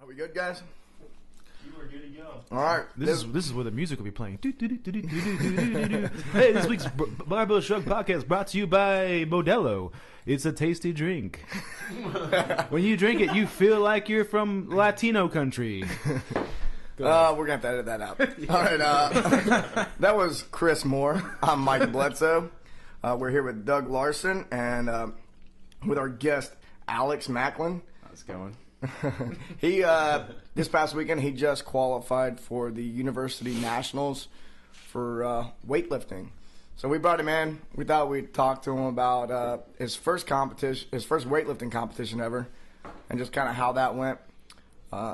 Are we good, guys? You are good to go. All right. This is where the music will be playing. Hey, this week's Barbell Shrugged podcast brought to you by Modelo. It's a tasty drink. When you drink it, you feel like you're from Latino country. We're going to have to edit that out. All right. That was Chris Moore. I'm Mike Bledsoe. We're here with Doug Larson and with our guest, Alex Macklin. How's it going? He this past weekend he just qualified for the University Nationals for weightlifting. So we brought him in. We thought we'd talk to him about his first weightlifting competition ever, and just kind of how that went.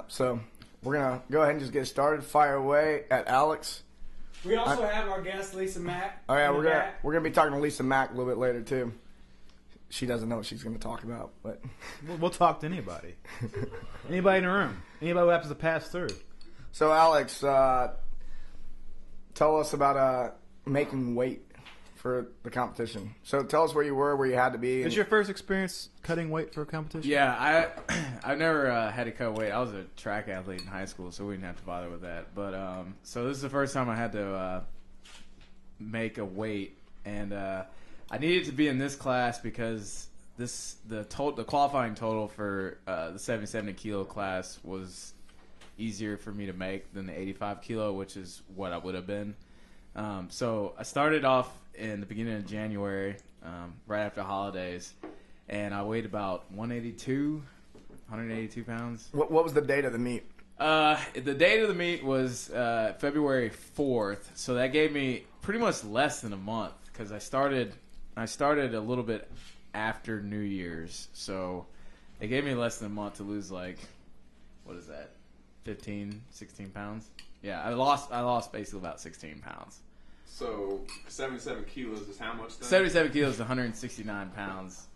So we're gonna go ahead and just get started. Fire away at Alex. We also have our guest Lisa Mack. Oh yeah, we're gonna be talking to Lisa Mack a little bit later too. She doesn't know what she's going to talk about, but we'll talk to anybody. Anybody in the room. Anybody who happens to pass through. So, Alex, tell us about making weight for the competition. So, tell us where you were, where you had to be. Is your first experience cutting weight for a competition? Yeah, I've never had to cut weight. I was a track athlete in high school, so we didn't have to bother with that. But so this is the first time I had to make a weight, and I needed to be in this class because the qualifying total for the 70 kilo class was easier for me to make than the 85 kilo, which is what I would have been. So I started off in the beginning of January, right after holidays, and I weighed about 182 pounds. What was the date of the meet? The date of the meet was February 4th, so that gave me pretty much less than a month because I started a little bit after New Year's, so it gave me less than a month to lose, like, what is that, 15, 16 pounds? Yeah, I lost basically about 16 pounds. So 77 kilos is how much then? 77 kilos is 169 pounds.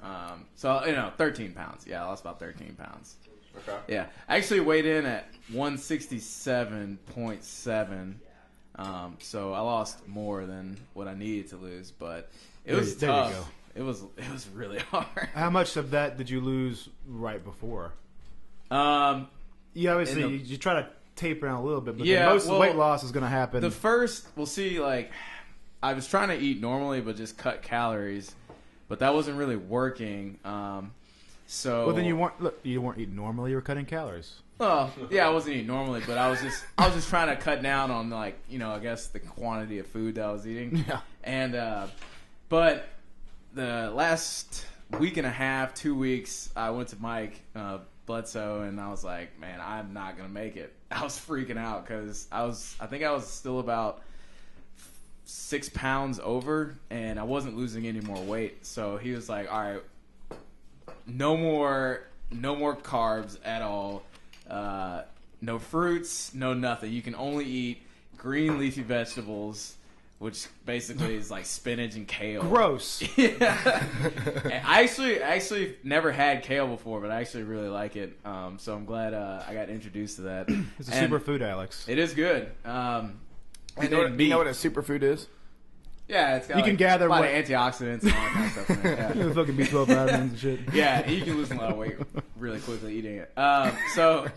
So, 13 pounds. Yeah, I lost about 13 pounds. Okay. Yeah, I actually weighed in at 167.7. So I lost more than what I needed to lose, but it was there tough. You go. It was really hard. How much of that did you lose right before? You obviously you try to taper down a little bit, but most of the weight loss is going to happen. The first, we'll see. Like, I was trying to eat normally, but just cut calories, but that wasn't really working. So then you weren't eating normally. You were cutting calories. Well, yeah, I wasn't eating normally, but I was just trying to cut down on, like, I guess the quantity of food that I was eating. Yeah. And but the last week and a half, 2 weeks, I went to Mike Bledsoe, and I was like, man, I'm not gonna make it. I was freaking out because I think I was still about 6 pounds over, and I wasn't losing any more weight. So he was like, all right, no more carbs at all. No fruits, no nothing. You can only eat green leafy vegetables, which basically is like spinach and kale. Gross. Yeah. I actually never had kale before, but I actually really like it. So I'm glad I got introduced to that. It's a superfood, Alex. It is good. You know what a superfood is? Yeah, it's got you can gather a lot of antioxidants and all that kind of stuff in it. Yeah. You fucking B12 vitamins and shit. Yeah, you can lose a lot of weight really quickly eating it. So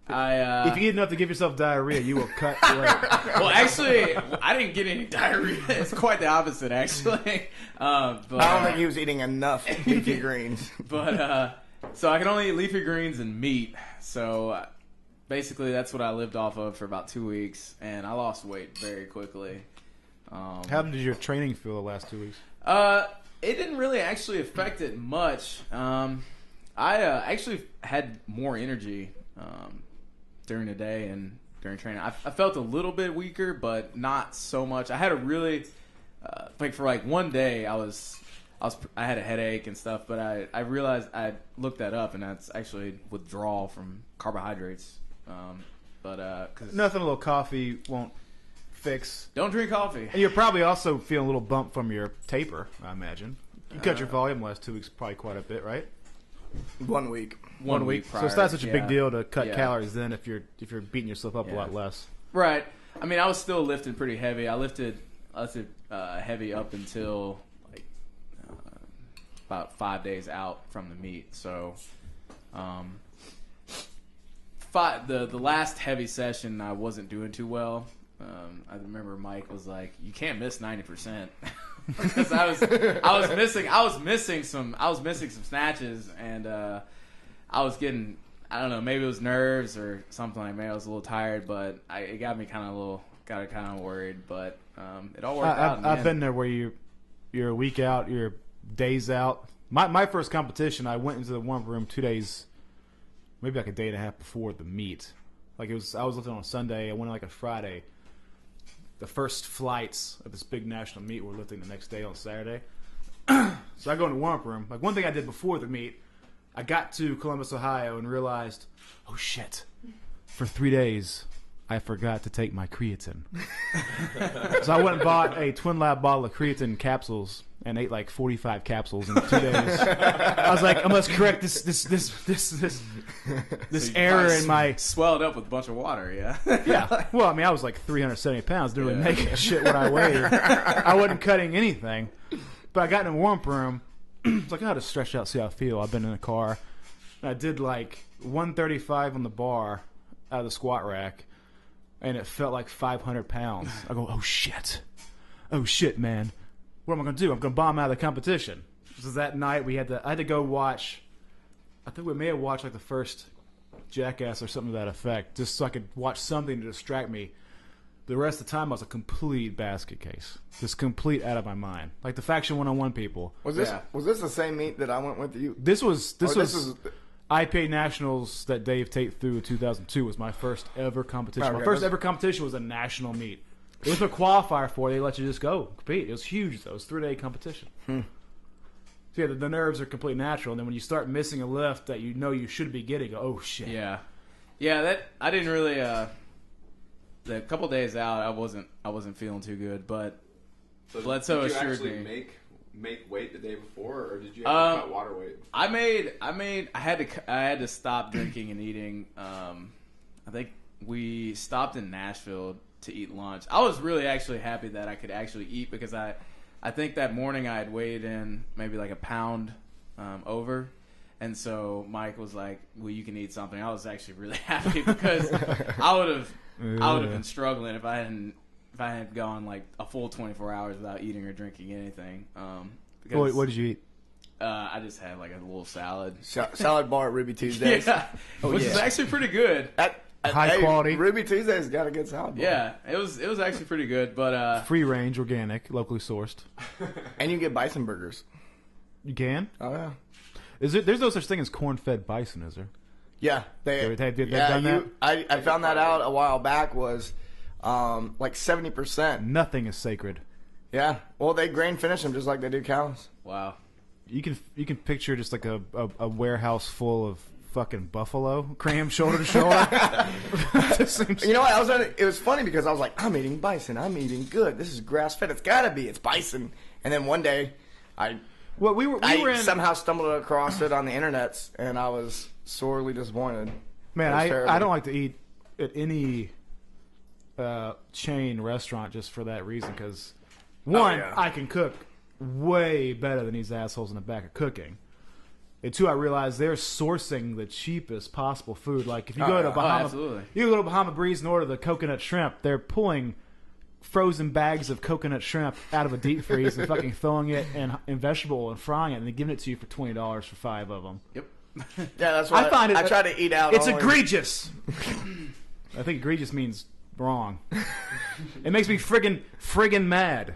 if you eat enough to give yourself diarrhea, you will cut weight. Well, actually, I didn't get any diarrhea. It's quite the opposite, actually. But I don't think he was eating enough leafy greens. But so I can only eat leafy greens and meat. So basically, that's what I lived off of for about 2 weeks, and I lost weight very quickly. How did your training feel the last 2 weeks? It didn't really actually affect it much. I actually had more energy during the day and during training. I felt a little bit weaker, but not so much. I had a really for like one day I had a headache and stuff, but I realized I looked that up, and that's actually withdrawal from carbohydrates. Cause nothing a little coffee won't fix. Don't drink coffee. And you're probably also feeling a little bump from your taper, I imagine. You cut your volume the last 2 weeks probably quite a bit, right? 1 week. 1 week prior. So it's not such a big deal to cut calories then if you're beating yourself up a lot less. Right. I mean, I was still lifting pretty heavy. I lifted heavy up until like about 5 days out from the meet. So the last heavy session, I wasn't doing too well. I remember Mike was like, "You can't miss 90%," because I was missing some snatches, and I was getting, I don't know, maybe it was nerves or something like. Maybe I was a little tired, but it got me kind of worried. But it all worked out. I've been there where you're a week out, you're days out. My first competition, I went into the warm room 2 days, maybe like a day and a half before the meet. I was lifting on a Sunday. I went on like a Friday. The first flights of this big national meet were lifting the next day on Saturday. So I go in the warm-up room. Like, one thing I did before the meet, I got to Columbus, Ohio, and realized, oh shit, for 3 days I forgot to take my creatine. So I went and bought a Twin Lab bottle of creatine capsules and ate like 45 capsules in 2 days. I was like, I must correct this error in my... Swelled up with a bunch of water, yeah? Yeah. Well, I mean, I was like 370 pounds. Didn't really make a shit what I weighed. I wasn't cutting anything. But I got in the warm-up room. It's like, I had to stretch out, see how I feel. I've been in the car. And I did like 135 on the bar out of the squat rack. And it felt like 500 pounds. I go, oh shit, man. What am I going to do? I'm going to bomb out of the competition. So that night I had to go watch, I think we may have watched like the first Jackass or something to that effect, just so I could watch something to distract me. The rest of the time I was a complete basket case. Just complete out of my mind. Like the Faction 101 people. Was this the same meet that I went with you? This was IPA Nationals that Dave Tate threw in 2002 was my first ever competition. Okay, my first ever competition was a national meet. It was a qualifier for it. They let you just go compete. It was huge, though. It was a 3-day competition. So yeah, the nerves are completely natural. And then when you start missing a lift that you know you should be getting, go, oh shit. Yeah. That I didn't really. The couple days out, I wasn't feeling too good, but Bledsoe assured me. Did you actually make weight the day before, or did you have to cut water weight? I had to stop drinking and eating. I think we stopped in Nashville to eat lunch. I was really actually happy that I could actually eat, because I think that morning I had weighed in maybe like a pound over. And so Mike was like, well, you can eat something. I was actually really happy, because I would have been struggling if I hadn't gone like a full 24 hours without eating or drinking anything. What did you eat? I just had like a little salad. Salad bar at Ruby Tuesdays. Yeah, which is actually pretty good. High quality. Ruby Tuesdays got a good salad bar. Yeah, it was actually pretty good, but free range, organic, locally sourced. And you get bison burgers. You can? Oh yeah. There's no such thing as corn-fed bison, is there? Yeah, they've done that. I found that out a while back. Was like 70%. Nothing is sacred. Yeah. Well, they grain finish them just like they do cows. Wow. You can picture just like a warehouse full of fucking buffalo crammed shoulder to shoulder. You know what? It was funny because I was like, I'm eating bison. I'm eating good. This is grass fed. It's gotta be. It's bison. And then one day, I somehow stumbled across it on the internet, and I was sorely disappointed. Man, I don't like to eat at any chain restaurant just for that reason, because I can cook way better than these assholes in the back are cooking. And two, I realize they're sourcing the cheapest possible food. Like if you go to Bahama Breeze and order the coconut shrimp, they're pulling frozen bags of coconut shrimp out of a deep freeze and fucking throwing it in vegetable and frying it, and then giving it to you for $20 for 5 of them. Yep. Yeah, that's why I try to eat out. It's egregious. I think egregious means wrong. It makes me friggin' mad.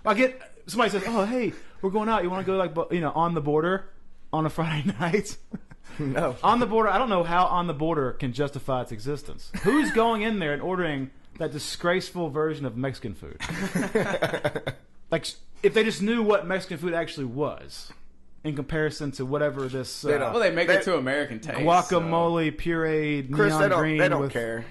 I get somebody says, "Oh, hey, we're going out. You want to go like on the border on a Friday night?" No. On the border. I don't know how on the border can justify its existence. Who's going in there and ordering that disgraceful version of Mexican food? Like, if they just knew what Mexican food actually was in comparison to whatever this... they make it to American taste. Guacamole, pureed, Chris, neon green. They don't care.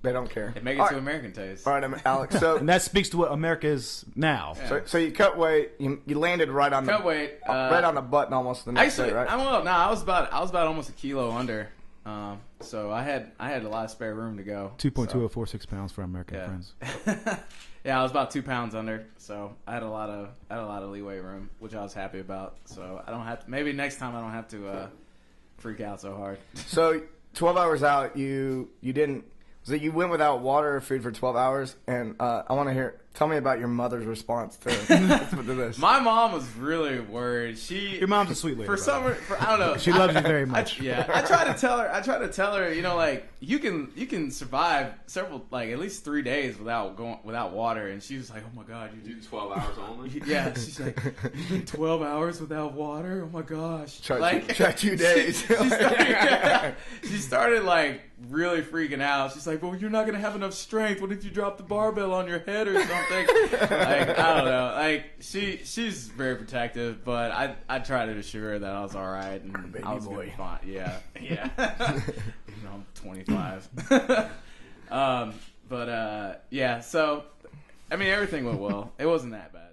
They don't care. They make it to American taste. All right, Alex. So and that speaks to what America is now. Yeah. So you cut weight. You landed right on right on the button almost the next day, right? I was about almost a kilo under. So I had a lot of spare room to go. 2.2046 pounds for American friends. Yeah, I was about 2 pounds under, so I had a lot of leeway room, which I was happy about. So I don't have to. Maybe next time I don't have to freak out so hard. So 12 hours out, you didn't. So you went without water or food for 12 hours, and I want to hear. Tell me about your mother's response to this. My mom was really worried. Your mom's a sweet lady. I don't know. She loves you very much. I try to tell her, you know, like you can survive several, like at least 3 days without water, and she was like, oh my god, you do 12 hours only. Yeah, she's like, you did 12 hours without water. Oh my gosh, try 2 days. She started like really freaking out. She's like, well, you're not gonna have enough strength. What if you drop the barbell on your head or something? Like, I don't know. Like she's very protective, but I tried to assure her that I was all right and I was gonna be fine. Yeah. You know, I'm 25. Yeah. So, I mean, everything went well. It wasn't that bad.